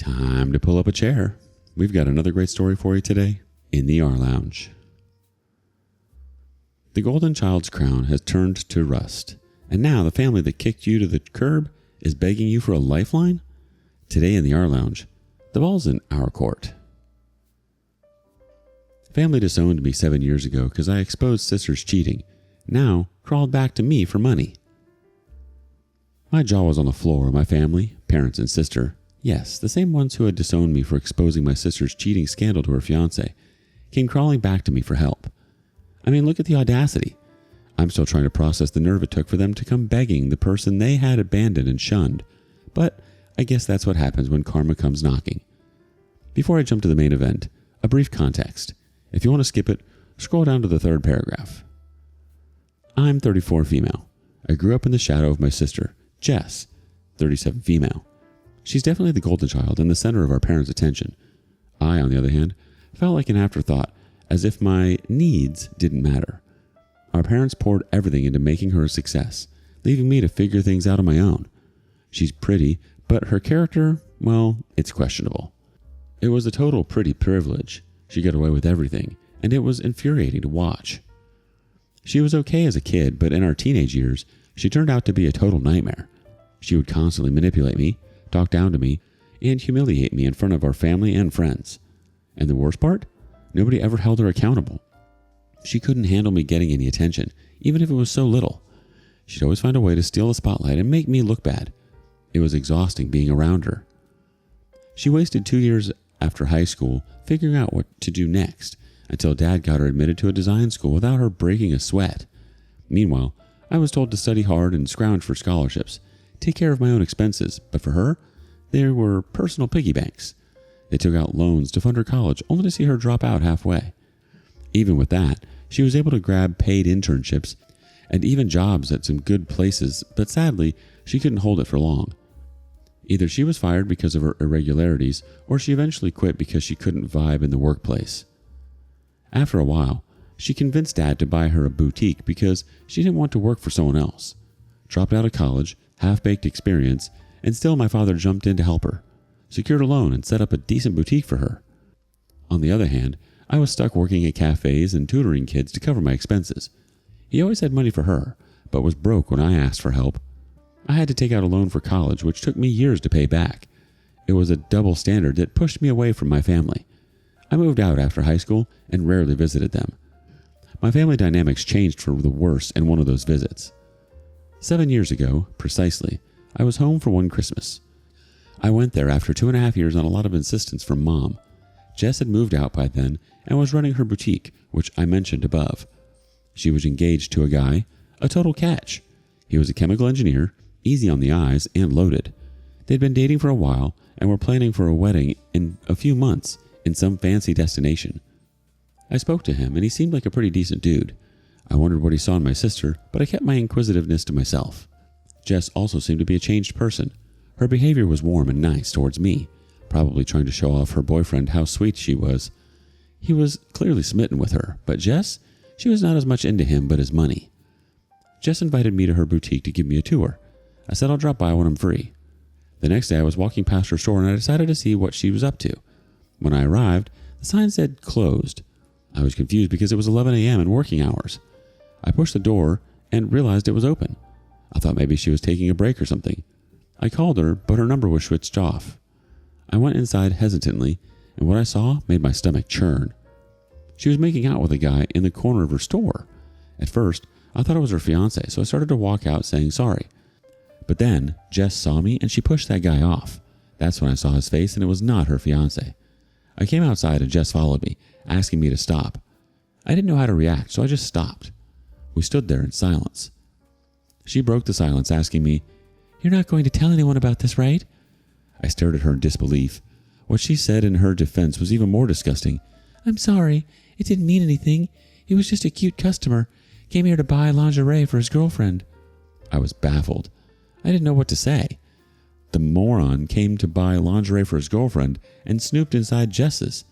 Time to pull up a chair. We've got another great story for you today in the rLounge. The golden child's crown has turned to rust, and now the family that kicked you to the curb is begging you for a lifeline? Today in the rLounge, the ball's in our court. Family disowned me 7 years ago because I exposed sister's cheating. Now crawled back to me for money. My jaw was on the floor. My family, parents and sister, yes, the same ones who had disowned me for exposing my sister's cheating scandal to her fiance, came crawling back to me for help. I mean, look at the audacity. I'm still trying to process the nerve it took for them to come begging the person they had abandoned and shunned. But I guess that's what happens when karma comes knocking. Before I jump to the main event, a brief context. If you want to skip it, scroll down to the third paragraph. I'm 34 female. I grew up in the shadow of my sister, Jess, 37 female. She's definitely the golden child and the center of our parents' attention. I, on the other hand, felt like an afterthought, as if my needs didn't matter. Our parents poured everything into making her a success, leaving me to figure things out on my own. She's pretty, but her character, well, it's questionable. It was a total pretty privilege. She got away with everything, and it was infuriating to watch. She was okay as a kid, but in our teenage years, she turned out to be a total nightmare. She would constantly manipulate me, talk down to me, and humiliate me in front of our family and friends. And the worst part? Nobody ever held her accountable. She couldn't handle me getting any attention, even if it was so little. She'd always find a way to steal the spotlight and make me look bad. It was exhausting being around her. She wasted 2 years after high school figuring out what to do next, until Dad got her admitted to a design school without her breaking a sweat. Meanwhile, I was told to study hard and scrounge for scholarships, take care of my own expenses, but for her, there were personal piggy banks. They took out loans to fund her college, only to see her drop out halfway. Even with that, she was able to grab paid internships and even jobs at some good places, but sadly, she couldn't hold it for long. Either she was fired because of her irregularities, or she eventually quit because she couldn't vibe in the workplace. After a while, she convinced Dad to buy her a boutique because she didn't want to work for someone else. Dropped out of college, half-baked experience, and still my father jumped in to help her, secured a loan and set up a decent boutique for her. On the other hand, I was stuck working at cafes and tutoring kids to cover my expenses. He always had money for her, but was broke when I asked for help. I had to take out a loan for college, which took me years to pay back. It was a double standard that pushed me away from my family. I moved out after high school and rarely visited them. My family dynamics changed for the worse in one of those visits. 7 years ago, precisely, I was home for one Christmas. I went there after 2.5 years on a lot of insistence from Mom. Jess had moved out by then and was running her boutique, which I mentioned above. She was engaged to a guy, a total catch. He was a chemical engineer, easy on the eyes, and loaded. They'd been dating for a while and were planning for a wedding in a few months in some fancy destination. I spoke to him and he seemed like a pretty decent dude. I wondered what he saw in my sister, but I kept my inquisitiveness to myself. Jess also seemed to be a changed person. Her behavior was warm and nice towards me, probably trying to show off her boyfriend how sweet she was. He was clearly smitten with her, but Jess, she was not as much into him but his money. Jess invited me to her boutique to give me a tour. I said I'll drop by when I'm free. The next day I was walking past her store and I decided to see what she was up to. When I arrived, the sign said closed. I was confused because it was 11 a.m. and working hours. I pushed the door and realized it was open. I thought maybe she was taking a break or something. I called her, but her number was switched off. I went inside hesitantly, and what I saw made my stomach churn. She was making out with a guy in the corner of her store. At first, I thought it was her fiance, so I started to walk out saying sorry. But then, Jess saw me and she pushed that guy off. That's when I saw his face and it was not her fiance. I came outside and Jess followed me, asking me to stop. I didn't know how to react, so I just stopped. We stood there in silence. She broke the silence, asking me, "You're not going to tell anyone about this, right?" I stared at her in disbelief. What she said in her defense was even more disgusting. "I'm sorry. It didn't mean anything. He was just a cute customer. Came here to buy lingerie for his girlfriend." I was baffled. I didn't know what to say. The moron came to buy lingerie for his girlfriend and snooped inside Jess's.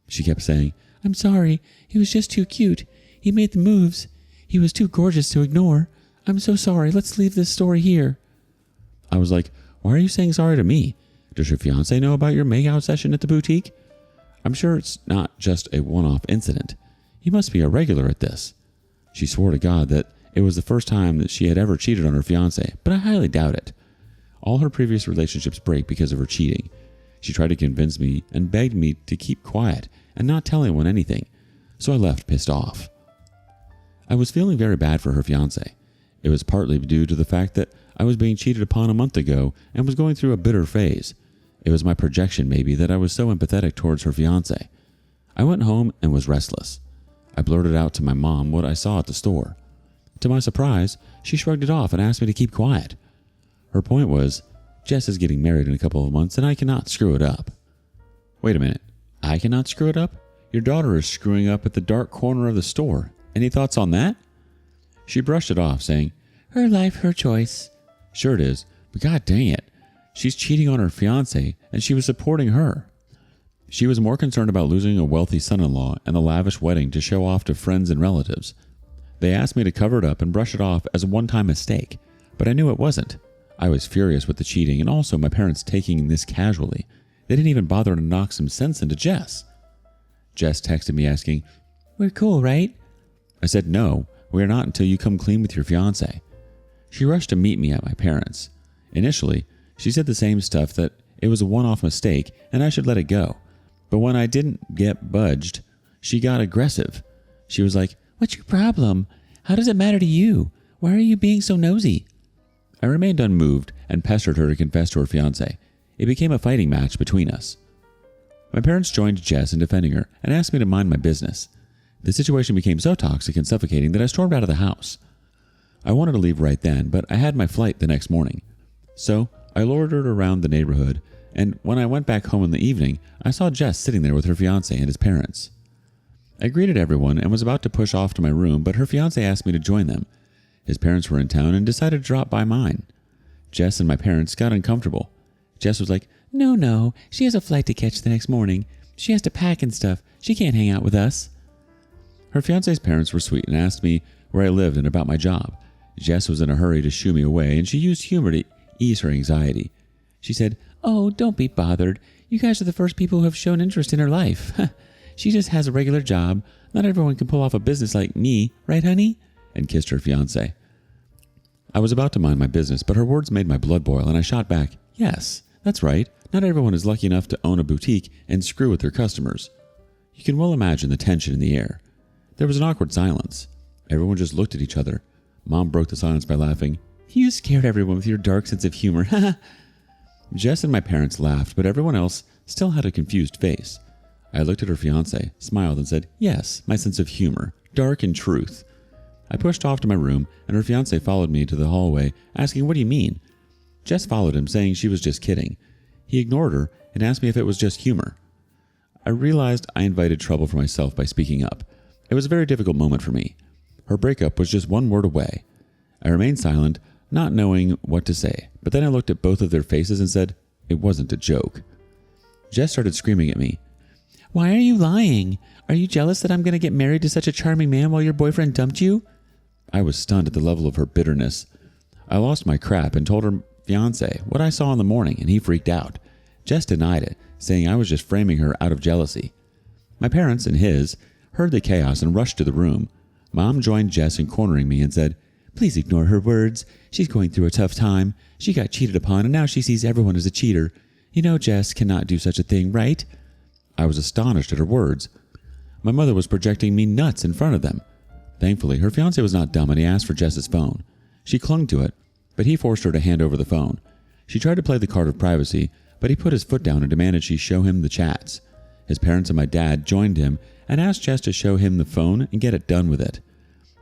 She kept saying, "I'm sorry. He was just too cute. He made the moves. He was too gorgeous to ignore. I'm so sorry. Let's leave this story here." I was like, "Why are you saying sorry to me? Does your fiance know about your makeout session at the boutique? I'm sure it's not just a one-off incident. You must be a regular at this. She swore to God that it was the first time that she had ever cheated on her fiance, but I highly doubt it. All her previous relationships break because of her cheating. She tried to convince me and begged me to keep quiet and not tell anyone anything, so I left pissed off. I was feeling very bad for her fiance. It was partly due to the fact that I was being cheated upon a month ago and was going through a bitter phase. It was my projection maybe that I was so empathetic towards her fiance. I went home and was restless. I blurted out to my mom what I saw at the store. To my surprise, she shrugged it off and asked me to keep quiet. Her point was, Jess is getting married in a couple of months and I cannot screw it up. Wait a minute, I cannot screw it up? Your daughter is screwing up at the dark corner of the store. Any thoughts on that? She brushed it off, saying, her life, her choice. Sure it is, but god dang it. She's cheating on her fiance and she was supporting her. She was more concerned about losing a wealthy son-in-law and the lavish wedding to show off to friends and relatives. They asked me to cover it up and brush it off as a one-time mistake, but I knew it wasn't. I was furious with the cheating and also my parents taking this casually. They didn't even bother to knock some sense into Jess. Jess texted me asking, we're cool, right? I said, no, we are not until you come clean with your fiance. She rushed to meet me at my parents'. Initially, she said the same stuff that it was a one-off mistake and I should let it go. But when I didn't get budged, she got aggressive. She was like, what's your problem? How does it matter to you? Why are you being so nosy? I remained unmoved and pestered her to confess to her fiance. It became a fighting match between us. My parents joined Jess in defending her and asked me to mind my business. The situation became so toxic and suffocating that I stormed out of the house. I wanted to leave right then, but I had my flight the next morning. So I loitered around the neighborhood, and when I went back home in the evening, I saw Jess sitting there with her fiance and his parents. I greeted everyone and was about to push off to my room, but her fiance asked me to join them. His parents were in town and decided to drop by mine. Jess and my parents got uncomfortable. Jess was like, no, she has a flight to catch the next morning. She has to pack and stuff. She can't hang out with us. Her fiance's parents were sweet and asked me where I lived and about my job. Jess was in a hurry to shoo me away, and she used humor to ease her anxiety. She said, oh, don't be bothered. You guys are the first people who have shown interest in her life. She just has a regular job. Not everyone can pull off a business like me, right, honey? And kissed her fiance. I was about to mind my business, but her words made my blood boil, and I shot back, yes, that's right. Not everyone is lucky enough to own a boutique and screw with their customers. You can well imagine the tension in the air. There was an awkward silence. Everyone just looked at each other. Mom broke the silence by laughing. You scared everyone with your dark sense of humor. Jess and my parents laughed, but everyone else still had a confused face. I looked at her fiance, smiled, and said, yes, my sense of humor, dark in truth. I pushed off to my room, and her fiance followed me to the hallway, asking, what do you mean? Jess followed him, saying she was just kidding. He ignored her and asked me if it was just humor. I realized I invited trouble for myself by speaking up. It was a very difficult moment for me. Her breakup was just one word away. I remained silent, not knowing what to say, but then I looked at both of their faces and said, it wasn't a joke. Jess started screaming at me. Why are you lying? Are you jealous that I'm going to get married to such a charming man while your boyfriend dumped you? I was stunned at the level of her bitterness. I lost my crap and told her fiance what I saw in the morning, and he freaked out. Jess denied it, saying I was just framing her out of jealousy. My parents and his heard the chaos and rushed to the room. Mom joined Jess in cornering me and said, please ignore her words. She's going through a tough time. She got cheated upon and now she sees everyone as a cheater. You know Jess cannot do such a thing, right? I was astonished at her words. My mother was projecting me nuts in front of them. Thankfully, her fiancé was not dumb and he asked for Jess's phone. She clung to it, but he forced her to hand over the phone. She tried to play the card of privacy, but he put his foot down and demanded she show him the chats. His parents and my dad joined him and asked Jess to show him the phone and get it done with it.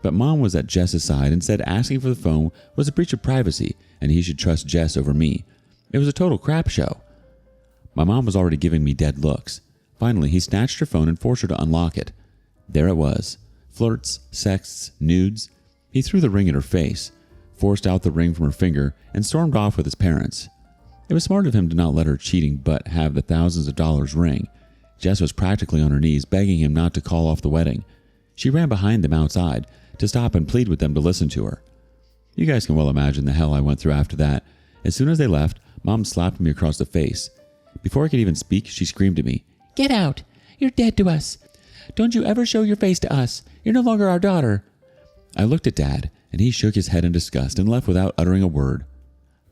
But Mom was at Jess's side and said asking for the phone was a breach of privacy and he should trust Jess over me. It was a total crap show. My mom was already giving me dead looks. Finally, he snatched her phone and forced her to unlock it. There it was. Flirts, sexts, nudes. He threw the ring at her face, forced out the ring from her finger, and stormed off with his parents. It was smart of him to not let her cheating butt have the thousands of dollars ring. Jess was practically on her knees begging him not to call off the wedding. She ran behind them outside to stop and plead with them to listen to her. You guys can well imagine the hell I went through after that. As soon as they left, Mom slapped me across the face. Before I could even speak, she screamed at me, "Get out! You're dead to us! Don't you ever show your face to us! You're no longer our daughter!" I looked at Dad, and he shook his head in disgust and left without uttering a word.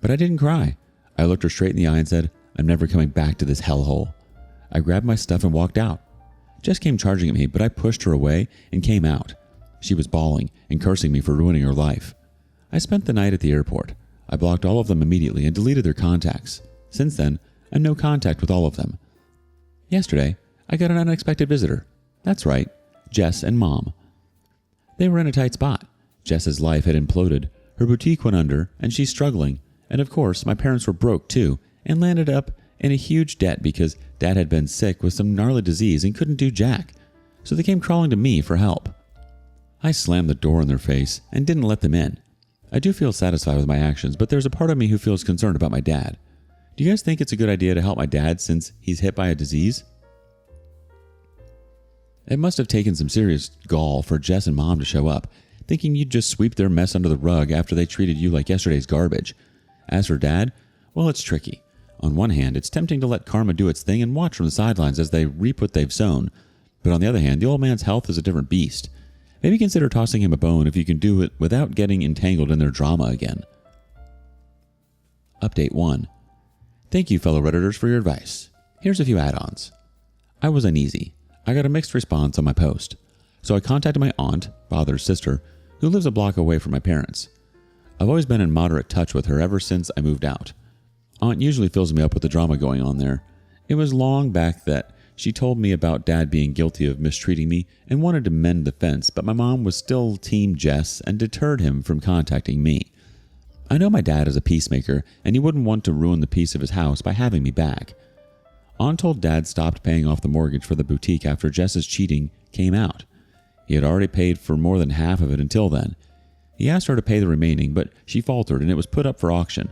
But I didn't cry. I looked her straight in the eye and said, "I'm never coming back to this hellhole." I grabbed my stuff and walked out. Jess came charging at me, but I pushed her away and came out. She was bawling and cursing me for ruining her life. I spent the night at the airport. I blocked all of them immediately and deleted their contacts. Since then, I'm no contact with all of them. Yesterday, I got an unexpected visitor. That's right, Jess and Mom. They were in a tight spot. Jess's life had imploded, her boutique went under, and she's struggling. And of course, my parents were broke too, and landed up in a huge debt because Dad had been sick with some gnarly disease and couldn't do jack. So they came crawling to me for help. I slammed the door in their face and didn't let them in. I do feel satisfied with my actions, but there's a part of me who feels concerned about my dad. Do you guys think it's a good idea to help my dad since he's hit by a disease? It must have taken some serious gall for Jess and Mom to show up, thinking you'd just sweep their mess under the rug after they treated you like yesterday's garbage. As for Dad, well, it's tricky. On one hand, it's tempting to let karma do its thing and watch from the sidelines as they reap what they've sown. But on the other hand, the old man's health is a different beast. Maybe consider tossing him a bone if you can do it without getting entangled in their drama again. Update 1. Thank you, fellow Redditors, for your advice. Here's a few add-ons. I was uneasy. I got a mixed response on my post. So I contacted my aunt, father's sister, who lives a block away from my parents. I've always been in moderate touch with her ever since I moved out. Aunt usually fills me up with the drama going on there. It was long back that she told me about Dad being guilty of mistreating me and wanted to mend the fence, but my mom was still Team Jess and deterred him from contacting me. I know my dad is a peacemaker, and he wouldn't want to ruin the peace of his house by having me back. Aunt told Dad stopped paying off the mortgage for the boutique after Jess's cheating came out. He had already paid for more than half of it until then. He asked her to pay the remaining, but she faltered and it was put up for auction.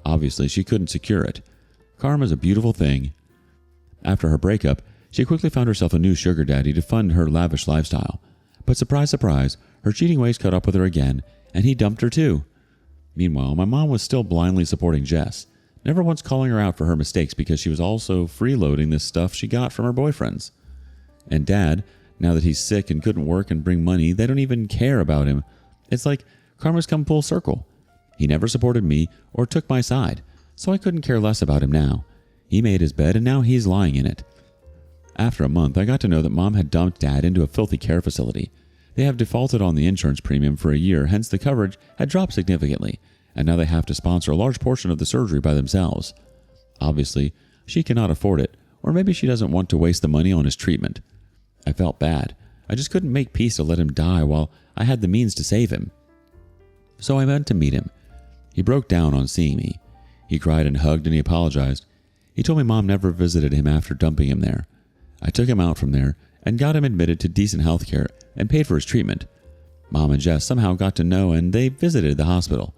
Obviously, she couldn't secure it. Karma's a beautiful thing. After her breakup, she quickly found herself a new sugar daddy to fund her lavish lifestyle. But surprise, surprise, her cheating ways caught up with her again, and he dumped her too. Meanwhile, my mom was still blindly supporting Jess, never once calling her out for her mistakes because she was also freeloading this stuff she got from her boyfriends. And Dad, now that he's sick and couldn't work and bring money, they don't even care about him. It's like karma's come full circle. He never supported me or took my side, so I couldn't care less about him now. He made his bed and now he's lying in it. After a month, I got to know that Mom had dumped Dad into a filthy care facility. They have defaulted on the insurance premium for a year, hence the coverage had dropped significantly, and now they have to sponsor a large portion of the surgery by themselves. Obviously, she cannot afford it, or maybe she doesn't want to waste the money on his treatment. I felt bad. I just couldn't make peace to let him die while I had the means to save him. So I went to meet him. He broke down on seeing me. He cried and hugged and he apologized. He told me Mom never visited him after dumping him there. I took him out from there and got him admitted to decent health care and paid for his treatment. Mom and Jess somehow got to know and they visited the hospital.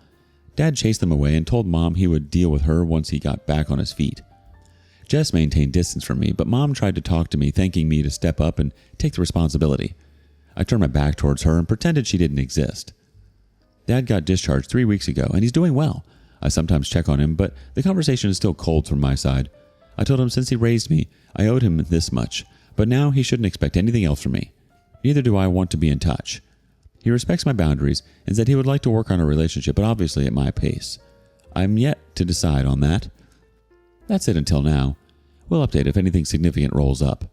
Dad chased them away and told Mom he would deal with her once he got back on his feet. Jess maintained distance from me, but Mom tried to talk to me, thanking me to step up and take the responsibility. I turned my back towards her and pretended she didn't exist. Dad got discharged 3 weeks ago, and he's doing well. I sometimes check on him, but the conversation is still cold from my side. I told him since he raised me, I owed him this much, but now he shouldn't expect anything else from me. Neither do I want to be in touch. He respects my boundaries and said he would like to work on a relationship, but obviously at my pace. I'm yet to decide on that. That's it until now. We'll update if anything significant rolls up.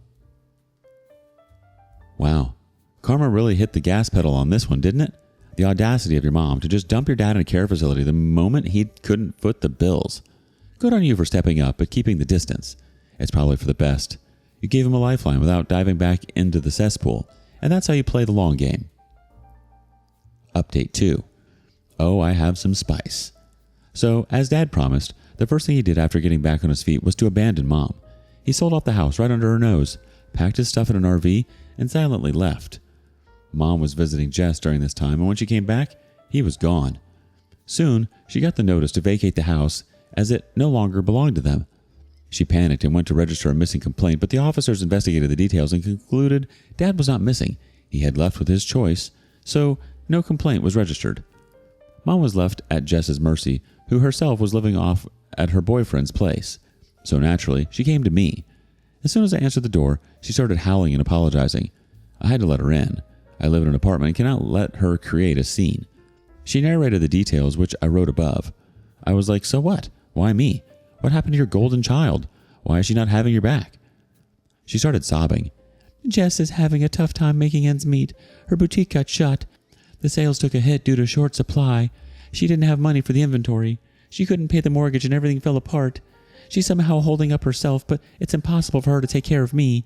Wow. Karma really hit the gas pedal on this one, didn't it? The audacity of your mom to just dump your dad in a care facility the moment he couldn't foot the bills. Good on you for stepping up but keeping the distance. It's probably for the best. You gave him a lifeline without diving back into the cesspool, and that's how you play the long game. Update 2. Oh, I have some spice. So, as Dad promised, the first thing he did after getting back on his feet was to abandon Mom. He sold off the house right under her nose, packed his stuff in an RV, and silently left. Mom was visiting Jess during this time, and when she came back, he was gone. Soon, she got the notice to vacate the house as it no longer belonged to them. She panicked and went to register a missing complaint, but the officers investigated the details and concluded Dad was not missing. He had left with his choice, so no complaint was registered. Mom was left at Jess's mercy, who herself was living off at her boyfriend's place. So naturally, she came to me. As soon as I answered the door, she started howling and apologizing. I had to let her in. I live in an apartment and cannot let her create a scene. She narrated the details, which I wrote above. I was like, so what? Why me? What happened to your golden child? Why is she not having your back? She started sobbing. Jess is having a tough time making ends meet. Her boutique got shut. The sales took a hit due to short supply. She didn't have money for the inventory. She couldn't pay the mortgage and everything fell apart. She's somehow holding up herself, but it's impossible for her to take care of me.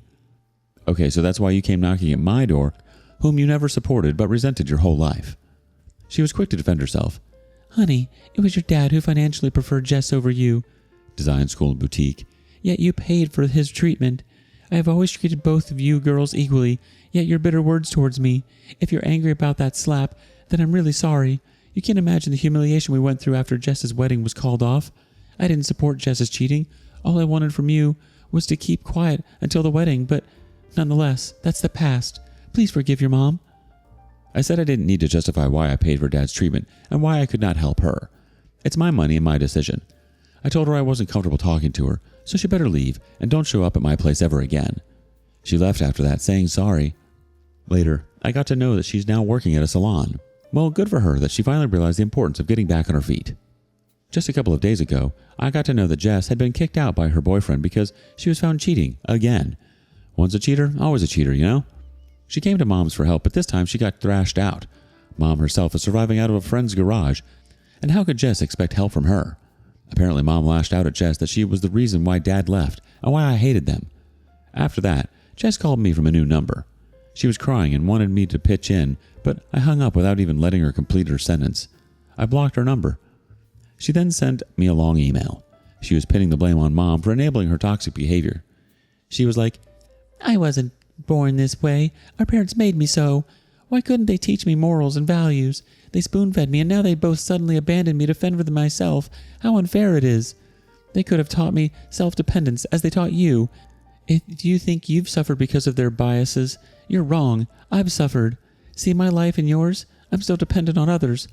Okay, so that's why you came knocking at my door, whom you never supported but resented your whole life. She was quick to defend herself. Honey, it was your dad who financially preferred Jess over you. Design school and boutique. Yet you paid for his treatment. I have always treated both of you girls equally, yet your bitter words towards me. If you're angry about that slap, then I'm really sorry. You can't imagine the humiliation we went through after Jess's wedding was called off. I didn't support Jess's cheating. All I wanted from you was to keep quiet until the wedding, but nonetheless, that's the past. Please forgive your mom. I said I didn't need to justify why I paid for Dad's treatment and why I could not help her. It's my money and my decision. I told her I wasn't comfortable talking to her, so she better leave and don't show up at my place ever again. She left after that, saying sorry. Later, I got to know that she's now working at a salon. Well, good for her that she finally realized the importance of getting back on her feet. Just a couple of days ago, I got to know that Jess had been kicked out by her boyfriend because she was found cheating again. Once a cheater, always a cheater, you know? She came to Mom's for help, but this time she got thrashed out. Mom herself is surviving out of a friend's garage, and how could Jess expect help from her? Apparently, Mom lashed out at Jess that she was the reason why Dad left and why I hated them. After that, Jess called me from a new number. She was crying and wanted me to pitch in, but I hung up without even letting her complete her sentence. I blocked her number. She then sent me a long email. She was pinning the blame on Mom for enabling her toxic behavior. She was like, I wasn't born this way. Our parents made me so. Why couldn't they teach me morals and values? They spoon-fed me, and now they both suddenly abandoned me to fend for myself. How unfair it is. They could have taught me self-dependence as they taught you. If you think you've suffered because of their biases, you're wrong. I've suffered. See my life and yours? I'm still dependent on others.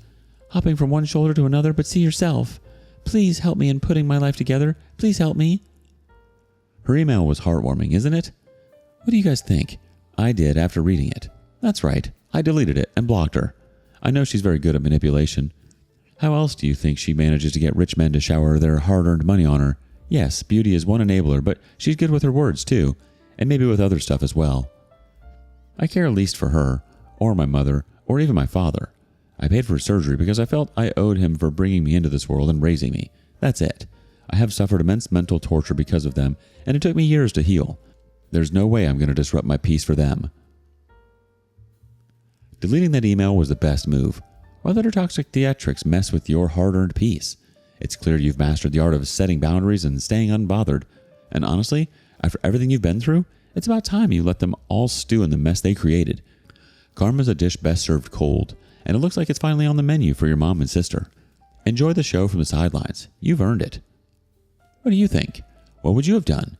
Hopping from one shoulder to another, but see yourself. Please help me in putting my life together. Please help me. Her email was heartwarming, isn't it? What do you guys think? I did after reading it. That's right. I deleted it and blocked her. I know she's very good at manipulation. How else do you think she manages to get rich men to shower their hard-earned money on her? Yes, beauty is one enabler, but she's good with her words too, and maybe with other stuff as well. I care least for her, or my mother, or even my father. I paid for his surgery because I felt I owed him for bringing me into this world and raising me. That's it. I have suffered immense mental torture because of them, and it took me years to heal. There's no way I'm going to disrupt my peace for them. Deleting that email was the best move. Why let her toxic theatrics mess with your hard-earned peace? It's clear you've mastered the art of setting boundaries and staying unbothered. And honestly, after everything you've been through, it's about time you let them all stew in the mess they created. Karma's a dish best served cold, and it looks like it's finally on the menu for your mom and sister. Enjoy the show from the sidelines. You've earned it. What do you think? What would you have done?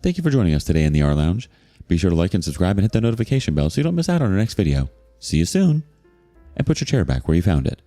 Thank you for joining us today in the rLounge. Be sure to like and subscribe and hit the notification bell so you don't miss out on our next video. See you soon. And put your chair back where you found it.